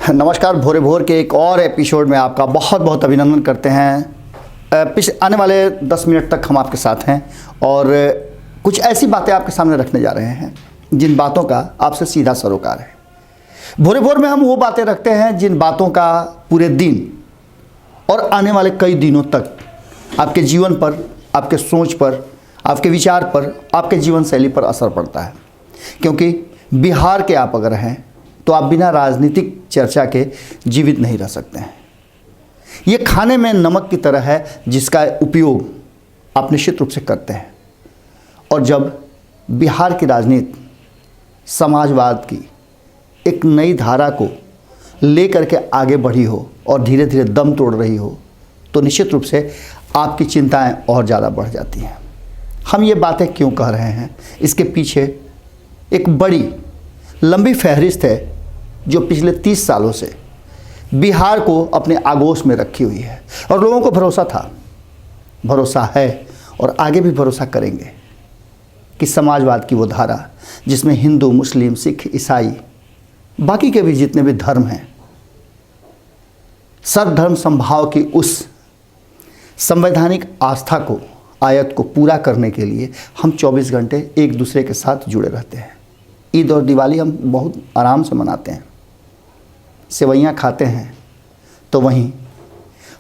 नमस्कार। भोरे भोर के एक और एपिसोड में आपका बहुत बहुत अभिनंदन करते हैं। आने वाले 10 मिनट तक हम आपके साथ हैं और कुछ ऐसी बातें आपके सामने रखने जा रहे हैं जिन बातों का आपसे सीधा सरोकार है। भोरे भोर में हम वो बातें रखते हैं जिन बातों का पूरे दिन और आने वाले कई दिनों तक आपके जीवन पर, आपके सोच पर, आपके विचार पर, आपके जीवन शैली पर असर पड़ता है। क्योंकि बिहार के आप अगर हैं तो आप बिना राजनीतिक चर्चा के जीवित नहीं रह सकते हैं। ये खाने में नमक की तरह है जिसका उपयोग आप निश्चित रूप से करते हैं। और जब बिहार की राजनीति समाजवाद की एक नई धारा को लेकर के आगे बढ़ी हो और धीरे धीरे दम तोड़ रही हो तो निश्चित रूप से आपकी चिंताएं और ज़्यादा बढ़ जाती हैं। हम ये बातें क्यों कह रहे हैं, इसके पीछे एक बड़ी लंबी फहरिस्त है जो पिछले 30 सालों से बिहार को अपने आगोश में रखी हुई है। और लोगों को भरोसा था, भरोसा है और आगे भी भरोसा करेंगे कि समाजवाद की वो धारा जिसमें हिंदू, मुस्लिम, सिख, ईसाई, बाकी के भी जितने भी धर्म हैं, सर्वधर्म समभाव की उस संवैधानिक आस्था को, आयत को पूरा करने के लिए हम 24 घंटे एक दूसरे के साथ जुड़े रहते हैं। ईद और दिवाली हम बहुत आराम से मनाते हैं, सेवइयाँ खाते हैं, तो वहीं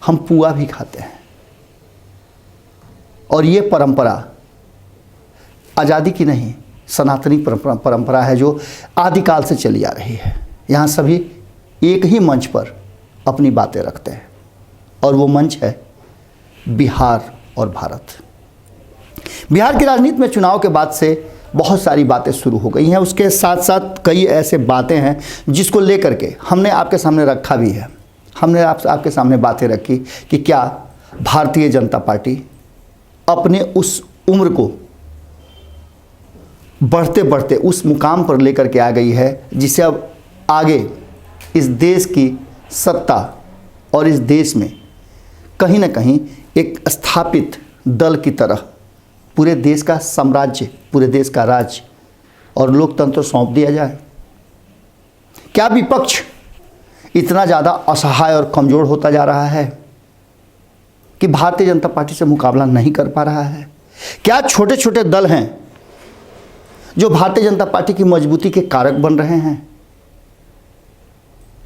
हम पुआ भी खाते हैं। और ये परंपरा आज़ादी की नहीं, सनातनी परंपरा है जो आदिकाल से चली आ रही है। यहाँ सभी एक ही मंच पर अपनी बातें रखते हैं और वो मंच है बिहार और भारत। बिहार की राजनीति में चुनाव के बाद से बहुत सारी बातें शुरू हो गई हैं। उसके साथ साथ कई ऐसे बातें हैं जिसको लेकर के हमने आपके सामने रखा भी है। हमने आपके सामने बातें रखी कि क्या भारतीय जनता पार्टी अपने उस उम्र को बढ़ते बढ़ते उस मुकाम पर लेकर के आ गई है जिसे अब आगे इस देश की सत्ता और इस देश में कहीं ना कहीं एक स्थापित दल की तरह पूरे देश का साम्राज्य, पूरे देश का राज और लोकतंत्र सौंप दिया जाए। क्या विपक्ष इतना ज़्यादा असहाय और कमज़ोर होता जा रहा है कि भारतीय जनता पार्टी से मुकाबला नहीं कर पा रहा है? क्या छोटे छोटे दल हैं जो भारतीय जनता पार्टी की मजबूती के कारक बन रहे हैं?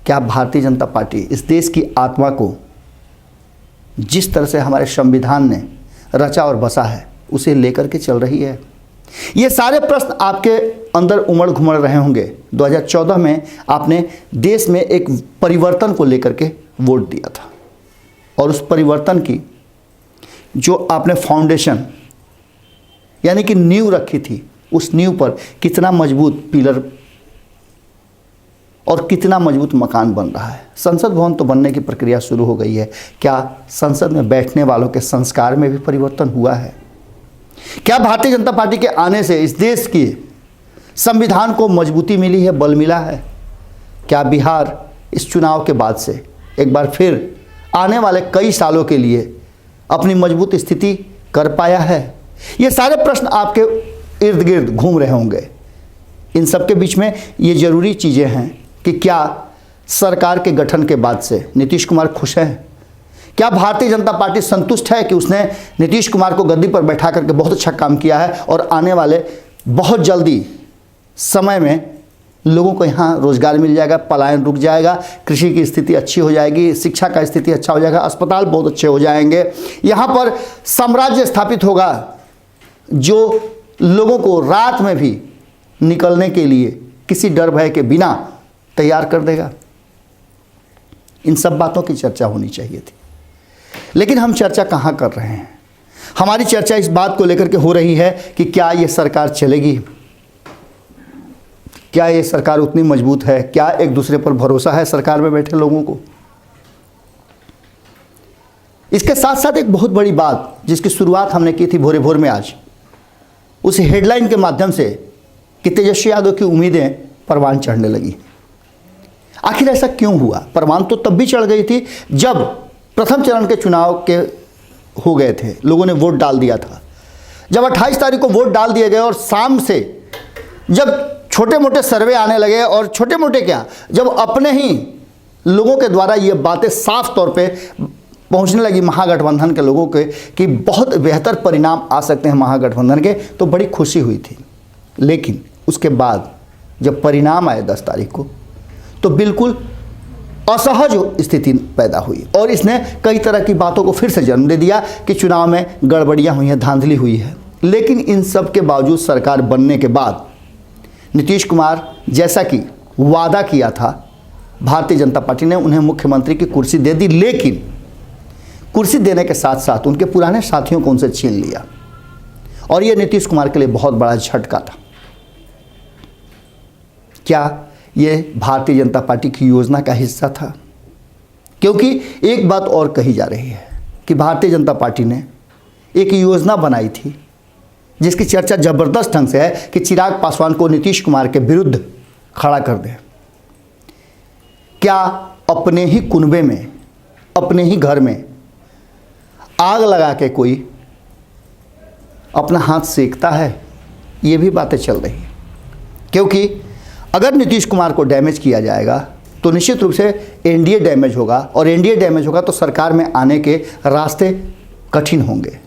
क्या भारतीय जनता पार्टी इस देश की आत्मा को जिस तरह से हमारे संविधान ने रचा और बसा है उसे लेकर के चल रही है? ये सारे प्रश्न आपके अंदर उमड़ घुमड़ रहे होंगे। 2014 में आपने देश में एक परिवर्तन को लेकर के वोट दिया था और उस परिवर्तन की जो आपने फाउंडेशन यानी कि नींव रखी थी, उस नींव पर कितना मजबूत पिलर और कितना मजबूत मकान बन रहा है। संसद भवन तो बनने की प्रक्रिया शुरू हो गई है। क्या संसद में बैठने वालों के संस्कार में भी परिवर्तन हुआ है? क्या भारतीय जनता पार्टी के आने से इस देश की संविधान को मजबूती मिली है, बल मिला है? क्या बिहार इस चुनाव के बाद से एक बार फिर आने वाले कई सालों के लिए अपनी मजबूत स्थिति कर पाया है? ये सारे प्रश्न आपके इर्द गिर्द घूम रहे होंगे। इन सब के बीच में ये ज़रूरी चीज़ें हैं कि क्या सरकार के गठन के बाद से नीतीश कुमार खुश हैं? क्या भारतीय जनता पार्टी संतुष्ट है कि उसने नीतीश कुमार को गद्दी पर बैठा करके बहुत अच्छा काम किया है और आने वाले बहुत जल्दी समय में लोगों को यहाँ रोजगार मिल जाएगा, पलायन रुक जाएगा, कृषि की स्थिति अच्छी हो जाएगी, शिक्षा का स्थिति अच्छा हो जाएगा, अस्पताल बहुत अच्छे हो जाएंगे, यहाँ पर साम्राज्य स्थापित होगा जो लोगों को रात में भी निकलने के लिए किसी डर भय के बिना तैयार कर देगा? इन सब बातों की चर्चा होनी चाहिए थी, लेकिन हम चर्चा कहाँ कर रहे हैं? हमारी चर्चा इस बात को लेकर के हो रही है कि क्या ये सरकार चलेगी? क्या ये सरकार उतनी मजबूत है? क्या एक दूसरे पर भरोसा है सरकार में बैठे लोगों को? इसके साथ साथ एक बहुत बड़ी बात जिसकी शुरुआत हमने की थी भोरे भोर में आज, उस हेडलाइन के माध्यम से कि तेजस्वी यादव की उम्मीदें परवान चढ़ने लगी। आखिर ऐसा क्यों हुआ? परवान तो तब भी चढ़ गई थी जब प्रथम चरण के चुनाव के हो गए थे, लोगों ने वोट डाल दिया था। जब 28 तारीख को वोट डाल दिए गए और शाम से जब छोटे मोटे सर्वे आने लगे, और छोटे मोटे क्या, जब अपने ही लोगों के द्वारा ये बातें साफ तौर पे पहुंचने लगी महागठबंधन के लोगों के कि बहुत बेहतर परिणाम आ सकते हैं महागठबंधन के, तो बड़ी खुशी हुई थी। लेकिन उसके बाद जब परिणाम आए 10 तारीख को, तो बिल्कुल असहज स्थिति पैदा हुई और इसने कई तरह की बातों को फिर से जन्म दे दिया कि चुनाव में गड़बड़ियां हुई हैं, धांधली हुई है। लेकिन इन सब के बावजूद सरकार बनने के बाद नीतीश कुमार, जैसा कि वादा किया था, भारतीय जनता पार्टी ने उन्हें मुख्यमंत्री की कुर्सी दे दी। लेकिन कुर्सी देने के साथ साथ उनके पुराने साथियों को उनसे छीन लिया और यह नीतीश कुमार के लिए बहुत बड़ा झटका था। क्या यह भारतीय जनता पार्टी की योजना का हिस्सा था? क्योंकि एक बात और कही जा रही है कि भारतीय जनता पार्टी ने एक योजना बनाई थी जिसकी चर्चा जबरदस्त ढंग से है कि चिराग पासवान को नीतीश कुमार के विरुद्ध खड़ा कर दें। क्या अपने ही कुनबे में, अपने ही घर में आग लगा के कोई अपना हाथ सेकता है? ये भी बातें चल रही हैं। क्योंकि अगर नीतीश कुमार को डैमेज किया जाएगा तो निश्चित रूप से एनडीए डैमेज होगा और एनडीए डैमेज होगा तो सरकार में आने के रास्ते कठिन होंगे।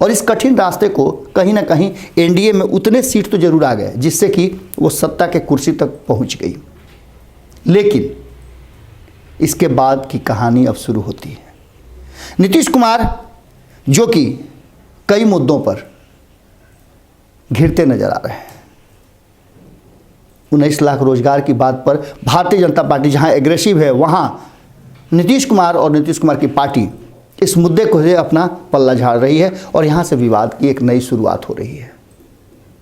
और इस कठिन रास्ते को कहीं ना कहीं एनडीए में उतने सीट तो जरूर आ गए जिससे कि वो सत्ता के कुर्सी तक पहुंच गई। लेकिन इसके बाद की कहानी अब शुरू होती है। नीतीश कुमार जो कि कई मुद्दों पर घिरते नजर आ रहे हैं, 19 लाख रोजगार की बात पर भारतीय जनता पार्टी जहां एग्रेसिव है, वहां नीतीश कुमार और नीतीश कुमार की पार्टी इस मुद्दे को अपना पल्ला झाड़ रही है और यहां से विवाद की एक नई शुरुआत हो रही है।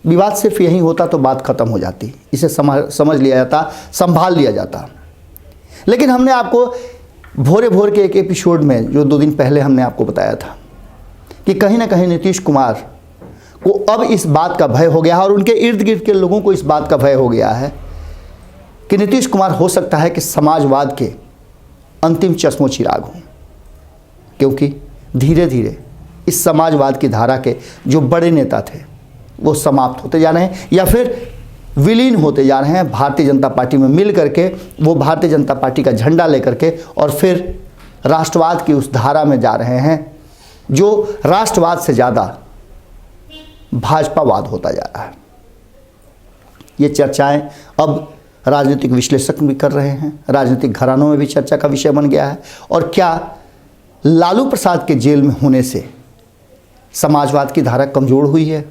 विवाद सिर्फ यही होता तो बात खत्म हो जाती, इसे समझ लिया जाता, संभाल लिया जाता। लेकिन हमने आपको भोरे भोर के एक एपिसोड में, जो 2 दिन पहले हमने आपको बताया था, कि कहीं ना कहीं नीतीश कुमार को अब इस बात का भय हो गया है और उनके इर्द गिर्द के लोगों को इस बात का भय हो गया है कि नीतीश कुमार हो सकता है कि समाजवाद के अंतिम चश्मो चिराग हों। क्योंकि धीरे धीरे इस समाजवाद की धारा के जो बड़े नेता थे वो समाप्त होते जा रहे हैं या फिर विलीन होते जा रहे हैं भारतीय जनता पार्टी में मिल करके। वो भारतीय जनता पार्टी का झंडा लेकर के और फिर राष्ट्रवाद की उस धारा में जा रहे हैं जो राष्ट्रवाद से ज़्यादा भाजपावाद होता जा रहा है। ये चर्चाएं अब राजनीतिक विश्लेषक भी कर रहे हैं, राजनीतिक घरानों में भी चर्चा का विषय बन गया है। और क्या लालू प्रसाद के जेल में होने से समाजवाद की धारा कमजोर हुई है?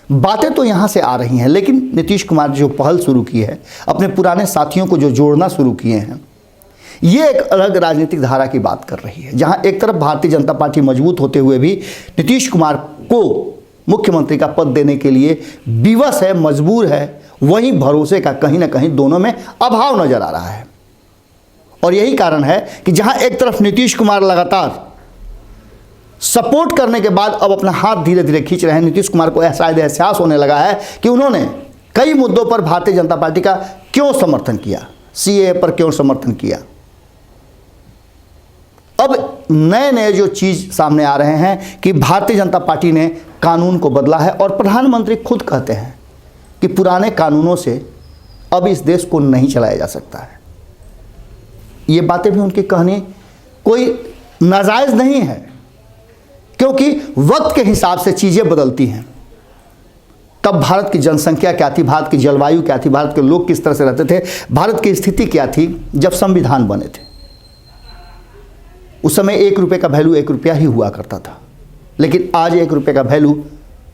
बातें तो यहां से आ रही हैं, लेकिन नीतीश कुमार जो पहल शुरू की है, अपने पुराने साथियों को जो जोड़ना शुरू किए हैं, ये एक अलग राजनीतिक धारा की बात कर रही है। जहां एक तरफ भारतीय जनता पार्टी मजबूत होते हुए भी नीतीश कुमार को मुख्यमंत्री का पद देने के लिए विवश है, मजबूर है, वहीं भरोसे का कहीं ना कहीं दोनों में अभाव नजर आ रहा है। और यही कारण है कि जहां एक तरफ नीतीश कुमार लगातार सपोर्ट करने के बाद अब अपना हाथ धीरे धीरे खींच रहे हैं, नीतीश कुमार को शायद एहसास होने लगा है कि उन्होंने कई मुद्दों पर भारतीय जनता पार्टी का क्यों समर्थन किया, सीएए पर क्यों समर्थन किया। अब नए नए जो चीज सामने आ रहे हैं कि भारतीय जनता पार्टी ने कानून को बदला है और प्रधानमंत्री खुद कहते हैं कि पुराने कानूनों से अब इस देश को नहीं चलाया जा सकता है। ये बातें भी उनकी कहनी कोई नाजायज नहीं है, क्योंकि वक्त के हिसाब से चीजें बदलती हैं। तब भारत की जनसंख्या क्या थी, भारत की जलवायु क्या थी, भारत के लोग किस तरह से रहते थे, भारत की स्थिति क्या थी जब संविधान बने थे। उस समय 1 रुपये का वैल्यू 1 रुपया ही हुआ करता था, लेकिन आज 1 रुपये का वैल्यू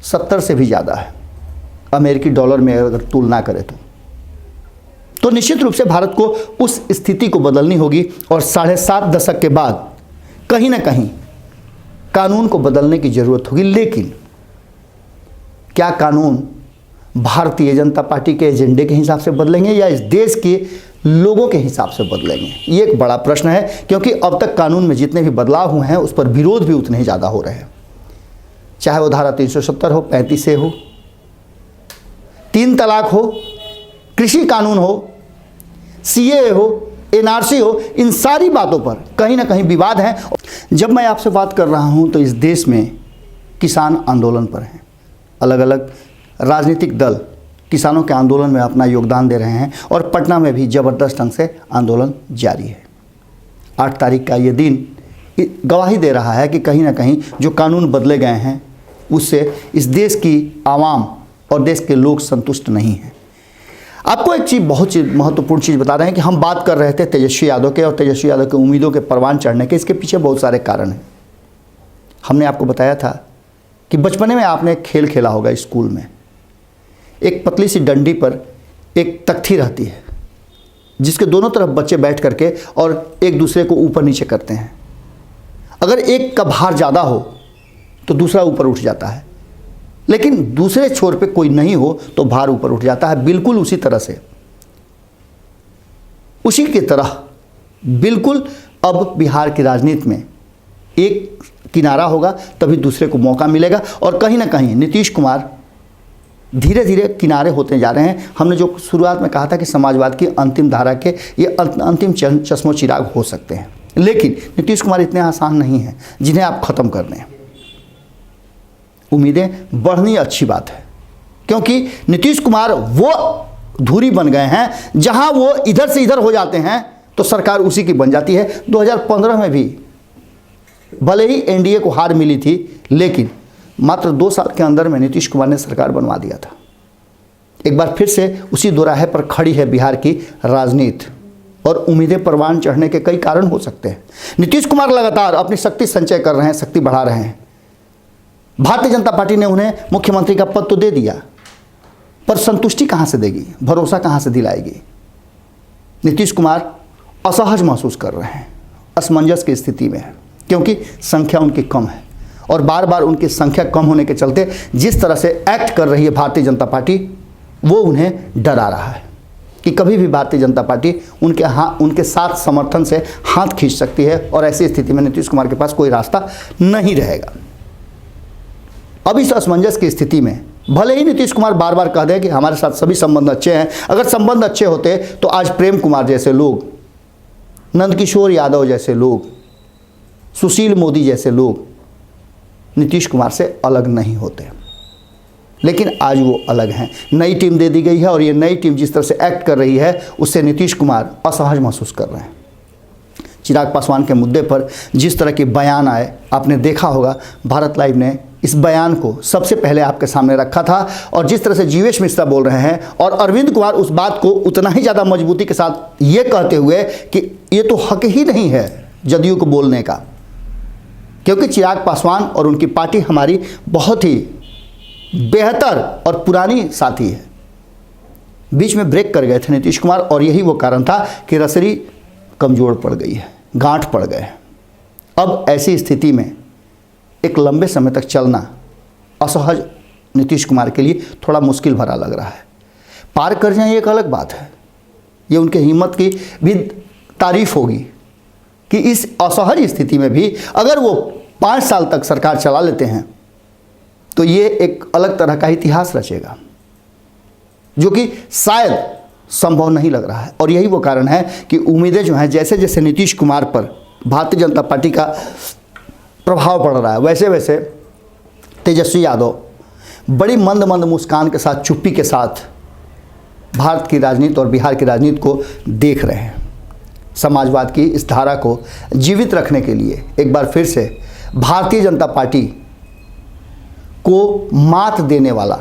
70 से भी ज़्यादा है अमेरिकी डॉलर में अगर तुलना करें तो निश्चित रूप से भारत को उस स्थिति को बदलनी होगी। और 7.5 दशक के बाद कहीं ना कहीं कानून को बदलने की ज़रूरत होगी। लेकिन क्या कानून भारतीय जनता पार्टी के एजेंडे के हिसाब से बदलेंगे या इस देश के लोगों के हिसाब से बदलेंगे? ये एक बड़ा प्रश्न है, क्योंकि अब तक कानून में जितने भी बदलाव हुए हैं उस पर विरोध भी उतने ही ज़्यादा हो रहे हैं। चाहे वो धारा 370 हो, 35 हो, 3 तलाक हो, कृषि कानून हो, सीएए हो, एनआरसी हो, इन सारी बातों पर कहीं ना कहीं विवाद है। जब मैं आपसे बात कर रहा हूं तो इस देश में किसान आंदोलन पर हैं। अलग अलग राजनीतिक दल किसानों के आंदोलन में अपना योगदान दे रहे हैं और पटना में भी ज़बरदस्त ढंग से आंदोलन जारी है। 8 तारीख का ये दिन गवाही दे रहा है कि कहीं ना कहीं जो कानून बदले गए हैं उससे इस देश की आवाम और देश के लोग संतुष्ट नहीं हैं। आपको एक चीज़ बहुत महत्वपूर्ण चीज़ बता रहे हैं कि हम बात कर रहे थे तेजस्वी यादव के और तेजस्वी यादव के उम्मीदों के परवान चढ़ने के। इसके पीछे बहुत सारे कारण हैं। हमने आपको बताया था कि बचपने में आपने एक खेल खेला होगा स्कूल में। एक पतली सी डंडी पर एक तख्ती रहती है जिसके दोनों तरफ बच्चे बैठ करके और एक दूसरे को ऊपर नीचे करते हैं। अगर एक का भार ज़्यादा हो तो दूसरा ऊपर उठ जाता है, लेकिन दूसरे छोर पे कोई नहीं हो तो भार ऊपर उठ जाता है। बिल्कुल उसी तरह से, उसी की तरह बिल्कुल अब बिहार की राजनीति में एक किनारा होगा तभी दूसरे को मौका मिलेगा। और कहीं ना कहीं नीतीश कुमार धीरे धीरे किनारे होते जा रहे हैं। हमने जो शुरुआत में कहा था कि समाजवाद की अंतिम धारा के ये अंतिम चश्मो चिराग हो सकते हैं, लेकिन नीतीश कुमार इतने आसान नहीं हैं जिन्हें आप ख़त्म कर दें। उम्मीदें बढ़नी अच्छी बात है, क्योंकि नीतीश कुमार वो धुरी बन गए हैं जहां वो इधर से इधर हो जाते हैं तो सरकार उसी की बन जाती है। 2015 में भी भले ही एनडीए को हार मिली थी, लेकिन मात्र 2 साल के अंदर में नीतीश कुमार ने सरकार बनवा दिया था। एक बार फिर से उसी दोराहे पर खड़ी है बिहार की राजनीति और उम्मीदें परवान चढ़ने के कई कारण हो सकते हैं। नीतीश कुमार लगातार अपनी शक्ति संचय कर रहे हैं, शक्ति बढ़ा रहे हैं। भारतीय जनता पार्टी ने उन्हें मुख्यमंत्री का पद तो दे दिया, पर संतुष्टि कहां से देगी, भरोसा कहां से दिलाएगी। नीतीश कुमार असहज महसूस कर रहे हैं, असमंजस की स्थिति में है, क्योंकि संख्या उनकी कम है और बार बार उनकी संख्या कम होने के चलते जिस तरह से एक्ट कर रही है भारतीय जनता पार्टी, वो उन्हें डरा रहा है कि कभी भी भारतीय जनता पार्टी उनके साथ समर्थन से हाथ खींच सकती है और ऐसी स्थिति में नीतीश कुमार के पास कोई रास्ता नहीं रहेगा। अब इस असमंजस की स्थिति में भले ही नीतीश कुमार बार बार कह दें कि हमारे साथ सभी संबंध अच्छे हैं, अगर संबंध अच्छे होते तो आज प्रेम कुमार जैसे लोग, नंदकिशोर यादव जैसे लोग, सुशील मोदी जैसे लोग नीतीश कुमार से अलग नहीं होते। लेकिन आज वो अलग हैं। नई टीम दे दी गई है और ये नई टीम जिस तरह से एक्ट कर रही है उससे नीतीश कुमार असहज महसूस कर रहे हैं। चिराग पासवान के मुद्दे पर जिस तरह के बयान आए, आपने देखा होगा, भारत लाइव ने इस बयान को सबसे पहले आपके सामने रखा था और जिस तरह से जीवेश मिश्रा बोल रहे हैं और अरविंद कुमार उस बात को उतना ही ज़्यादा मजबूती के साथ ये कहते हुए कि ये तो हक ही नहीं है जदयू को बोलने का, क्योंकि चिराग पासवान और उनकी पार्टी हमारी बहुत ही बेहतर और पुरानी साथी है। बीच में ब्रेक कर गए थे नीतीश कुमार और यही वो कारण था कि रसरी कमज़ोर पड़ गई है, गांठ पड़ गए। अब ऐसी स्थिति में एक लंबे समय तक चलना असहज नीतीश कुमार के लिए थोड़ा मुश्किल भरा लग रहा है। पार कर जाए एक अलग बात है, ये उनके हिम्मत की भी तारीफ होगी कि इस असहज स्थिति में भी अगर वो 5 साल तक सरकार चला लेते हैं तो ये एक अलग तरह का इतिहास रचेगा, जो कि शायद संभव नहीं लग रहा है। और यही वो कारण है कि उम्मीदें जो हैं, जैसे जैसे नीतीश कुमार पर भारतीय जनता पार्टी का प्रभाव पड़ रहा है, वैसे वैसे तेजस्वी यादव बड़ी मंद मंद मुस्कान के साथ, चुप्पी के साथ भारत की राजनीति और बिहार की राजनीति को देख रहे हैं। समाजवाद की इस धारा को जीवित रखने के लिए एक बार फिर से भारतीय जनता पार्टी को मात देने वाला,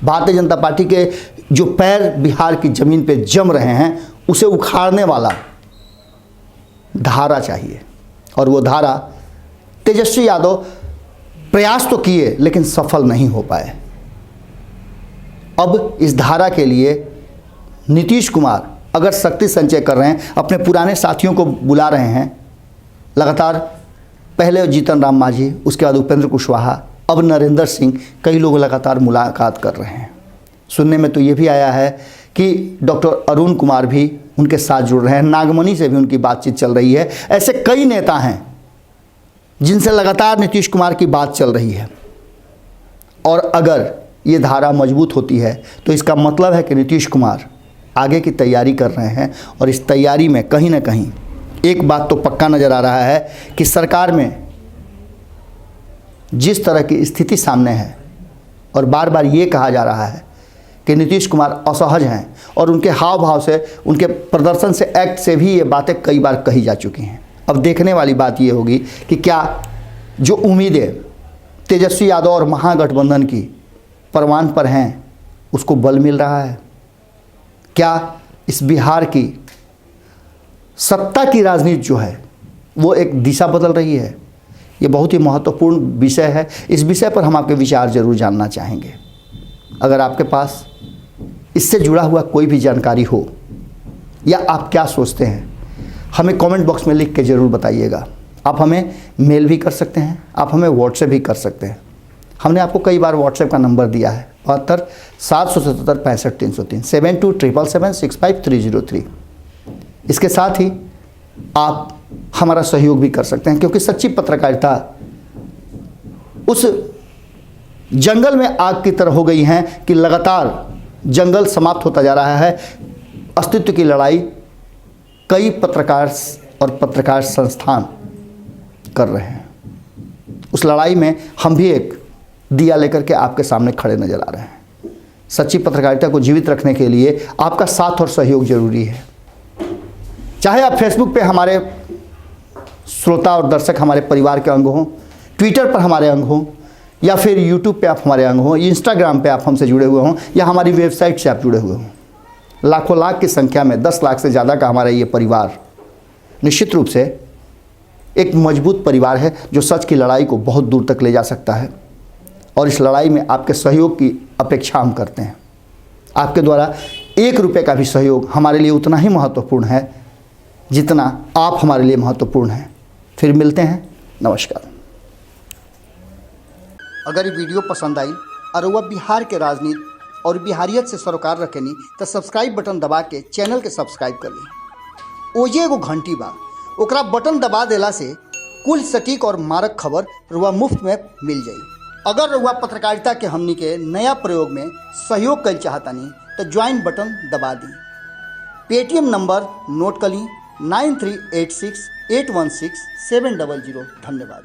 भारतीय जनता पार्टी के जो पैर बिहार की ज़मीन पे जम रहे हैं उसे उखाड़ने वाला धारा चाहिए। और वो धारा तेजस्वी यादव प्रयास तो किए लेकिन सफल नहीं हो पाए। अब इस धारा के लिए नीतीश कुमार अगर शक्ति संचय कर रहे हैं, अपने पुराने साथियों को बुला रहे हैं लगातार, पहले जीतन राम मांझी, उसके बाद उपेंद्र कुशवाहा, अब नरेंद्र सिंह, कई लोग लगातार मुलाकात कर रहे हैं। सुनने में तो ये भी आया है कि डॉक्टर अरुण कुमार भी उनके साथ जुड़ रहे हैं, नागमणि से भी उनकी बातचीत चल रही है। ऐसे कई नेता हैं जिनसे लगातार नीतीश कुमार की बात चल रही है। और अगर ये धारा मजबूत होती है तो इसका मतलब है कि नीतीश कुमार आगे की तैयारी कर रहे हैं और इस तैयारी में कहीं ना कहीं एक बात तो पक्का नज़र आ रहा है कि सरकार में जिस तरह की स्थिति सामने है और बार बार ये कहा जा रहा है कि नीतीश कुमार असहज हैं और उनके हाव भाव से, उनके प्रदर्शन से, एक्ट से भी ये बातें कई बार कही जा चुकी हैं। अब देखने वाली बात ये होगी कि क्या जो उम्मीदें तेजस्वी यादव और महागठबंधन की परवान पर हैं उसको बल मिल रहा है? क्या इस बिहार की सत्ता की राजनीति जो है वो एक दिशा बदल रही है? ये बहुत ही महत्वपूर्ण विषय है। इस विषय पर हम आपके विचार जरूर जानना चाहेंगे। अगर आपके पास इससे जुड़ा हुआ कोई भी जानकारी हो या आप क्या सोचते हैं, हमें कमेंट बॉक्स में लिख के ज़रूर बताइएगा। आप हमें मेल भी कर सकते हैं, आप हमें व्हाट्सएप भी कर सकते हैं। हमने आपको कई बार व्हाट्सएप का नंबर दिया है 72 777 65 303 7277765303। इसके साथ ही आप हमारा सहयोग भी कर सकते हैं, क्योंकि सच्ची पत्रकारिता उस जंगल में आग की तरह हो गई है कि लगातार जंगल समाप्त होता जा रहा है। अस्तित्व की लड़ाई कई पत्रकार और पत्रकार संस्थान कर रहे हैं। उस लड़ाई में हम भी एक दिया लेकर के आपके सामने खड़े नजर आ रहे हैं। सच्ची पत्रकारिता को जीवित रखने के लिए आपका साथ और सहयोग जरूरी है। चाहे आप फेसबुक पे हमारे श्रोता और दर्शक हमारे परिवार के अंग हों, ट्विटर पर हमारे अंग हों, या फिर यूट्यूब पे आप हमारे अंग हों, इंस्टाग्राम पे आप हमसे जुड़े हुए हों, या हमारी वेबसाइट से आप जुड़े हुए हों। लाखों लाख की संख्या में 10 लाख से ज़्यादा का हमारा ये परिवार निश्चित रूप से एक मजबूत परिवार है जो सच की लड़ाई को बहुत दूर तक ले जा सकता है। और इस लड़ाई में आपके सहयोग की अपेक्षा हम करते हैं। आपके द्वारा 1 रुपये का भी सहयोग हमारे लिए उतना ही महत्वपूर्ण है जितना आप हमारे लिए महत्वपूर्ण हैं। फिर मिलते हैं। नमस्कार। अगर ये वीडियो पसंद आई और वह बिहार के राजनीति और बिहारियत से सरोकार रखेनी तो सब्सक्राइब बटन दबा के चैनल के सब्सक्राइब कर ली। ओजे एगो घंटी बा, ओकरा बटन दबा देला से कुल सटीक और मारक खबर रुआ मुफ्त में मिल जाई। अगर रुआ पत्रकारिता के हमनी के नया प्रयोग में सहयोग कर चाहतानी तो ज्वाइन बटन दबा दी। पेटीएम नंबर नोट कर ली 9386816700। धन्यवाद।